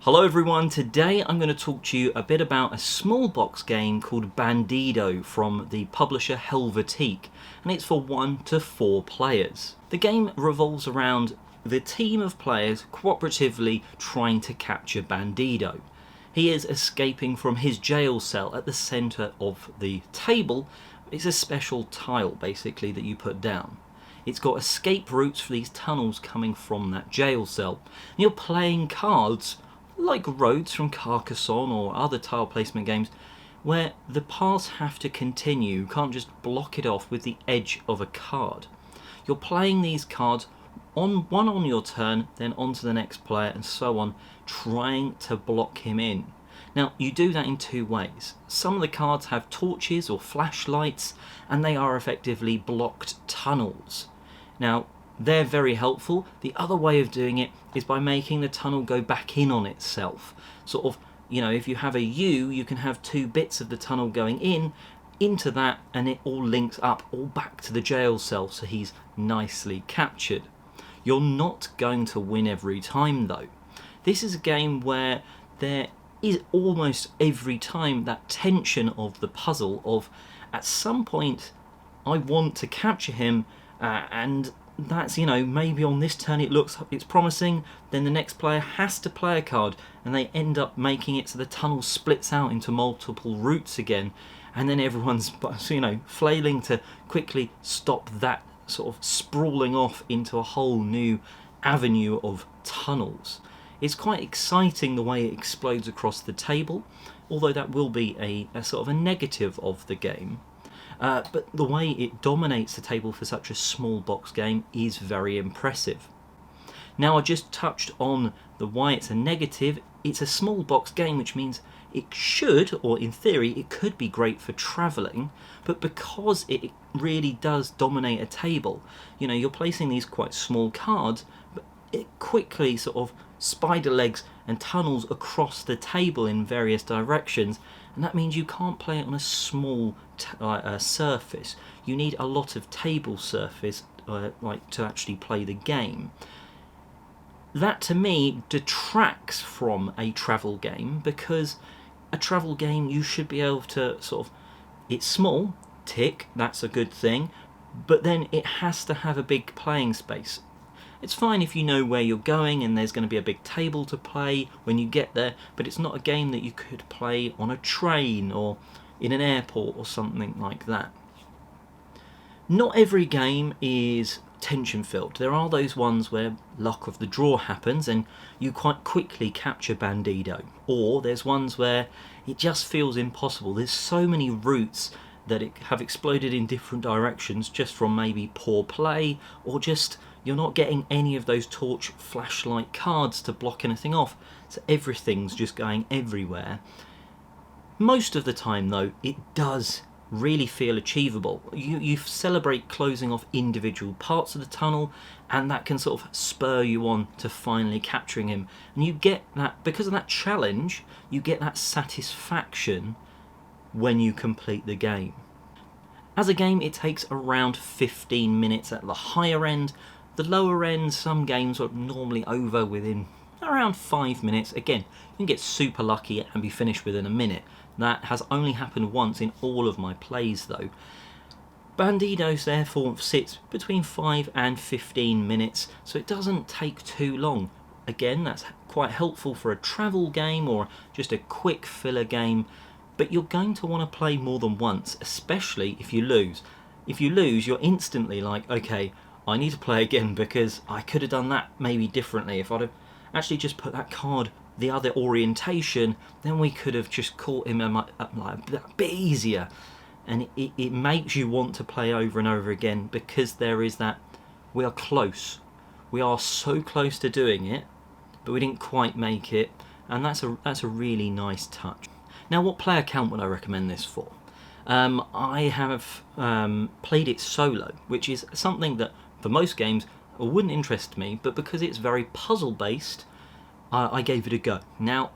Hello everyone, today I'm going to talk to you a bit about a small box game called Bandido from the publisher Helvetiq, and it's for 1 to 4 players. The game revolves around the team of players cooperatively trying to capture Bandido. He is escaping from his jail cell at the centre of the table. It's a special tile basically that you put down. It's got escape routes for these tunnels coming from that jail cell. And you're playing cards like roads from Carcassonne or other tile placement games, where the paths have to continue. You can't just block it off with the edge of a card. You're playing these cards one on your turn, then on to the next player, and so on, trying to block him in. Now, you do that in 2 ways. Some of the cards have torches or flashlights, and they are effectively blocked tunnels. Now, they're very helpful. The other way of doing it is by making the tunnel go back in on itself. Sort of, if you have a U, you can have 2 bits of the tunnel going into that, and it all links up all back to the jail cell, so he's nicely captured. You're not going to win every time though. This is a game where there is almost every time that tension of the puzzle of, at some point I want to capture him, and that's, maybe on this turn it's promising, then the next player has to play a card, and they end up making it so the tunnel splits out into multiple routes again, and then everyone's flailing to quickly stop that sort of sprawling off into a whole new avenue of tunnels. It's quite exciting the way it explodes across the table, although that will be a sort of a negative of the game. But the way it dominates the table for such a small box game is very impressive. Now, I just touched on why it's a negative. It's a small box game, which means it should, or in theory, it could be great for travelling, but because it really does dominate a table, you're placing these quite small cards, but it quickly sort of spider legs and tunnels across the table in various directions, and that means you can't play it on a small surface. You need a lot of table surface to actually play the game. That to me detracts from a travel game, because a travel game you should be able to it's small, tick, that's a good thing, but then it has to have a big playing space. It's fine if you know where you're going and there's going to be a big table to play when you get there, but it's not a game that you could play on a train or in an airport or something like that. Not every game is tension filled. There are those ones where luck of the draw happens and you quite quickly capture Bandido, or there's ones where it just feels impossible. There's so many routes that have exploded in different directions just from maybe poor play, or just you're not getting any of those torch flashlight cards to block anything off, so everything's just going everywhere. Most of the time though, it does really feel achievable. You celebrate closing off individual parts of the tunnel, and that can sort of spur you on to finally capturing him, and you get that, because of that challenge, you get that satisfaction when you complete the game. As a game, it takes around 15 minutes at the higher end. The lower end, some games are normally over within around 5 minutes. Again, you can get super lucky and be finished within a minute. That has only happened once in all of my plays though. Bandido therefore sits between 5 and 15 minutes, so it doesn't take too long. Again, that's quite helpful for a travel game or just a quick filler game, but you're going to want to play more than once, especially if you lose. If you lose, you're instantly like, okay, I need to play again because I could have done that maybe differently. If I'd have actually just put that card the other orientation, then we could have just caught him a bit easier. And it makes you want to play over and over again, because there is that, we are close. We are so close to doing it, but we didn't quite make it, and that's a really nice touch. Now, what player count would I recommend this for? I have played it solo, which is something that for most games wouldn't interest me, but because it's very puzzle based, I gave it a go. Now,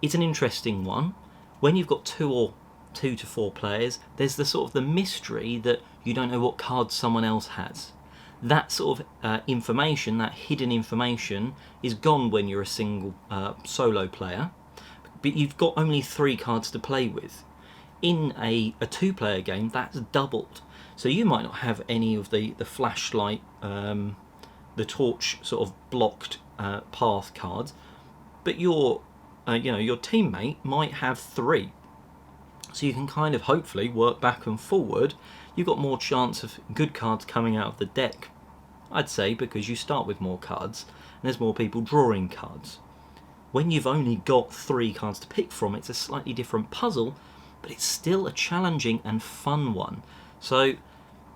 it's an interesting one. When you've got 2 to 4 players, there's the mystery that you don't know what cards someone else has. that sort of information, that hidden information, is gone when you're a single solo player, but you've got only 3 cards to play with. In a 2-player game, that's doubled. So you might not have any of the flashlight, the torch sort of blocked path cards, but your teammate might have 3. So you can kind of hopefully work back and forward. You've got more chance of good cards coming out of the deck, I'd say, because you start with more cards and there's more people drawing cards. When you've only got 3 cards to pick from, it's a slightly different puzzle, but it's still a challenging and fun one. So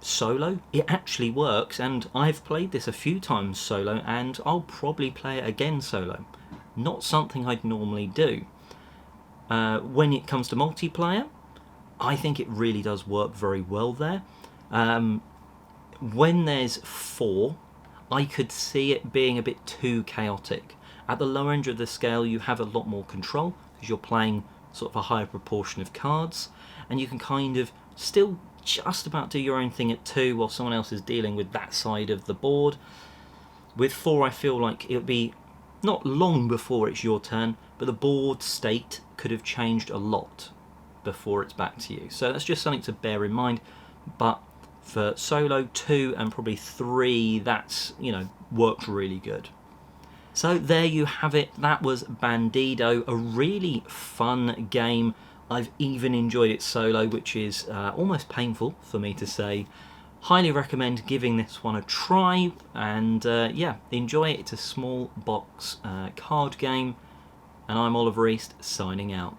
solo, it actually works, and I've played this a few times solo, and I'll probably play it again solo. Not something I'd normally do. When it comes to multiplayer, I think it really does work very well there. When there's 4, I could see it being a bit too chaotic. At the lower end of the scale, you have a lot more control because you're playing sort of a higher proportion of cards, and you can kind of still just about do your own thing at 2 while someone else is dealing with that side of the board. With 4, I feel like it would be not long before it's your turn, but the board state could have changed a lot before it's back to you. So that's just something to bear in mind. But for solo, 2 and probably 3, that's, worked really good. So there you have it. That was Bandido, a really fun game. I've even enjoyed it solo, which is almost painful for me to say. Highly recommend giving this one a try, and yeah, enjoy it. It's a small box card game, and I'm Oliver East, signing out.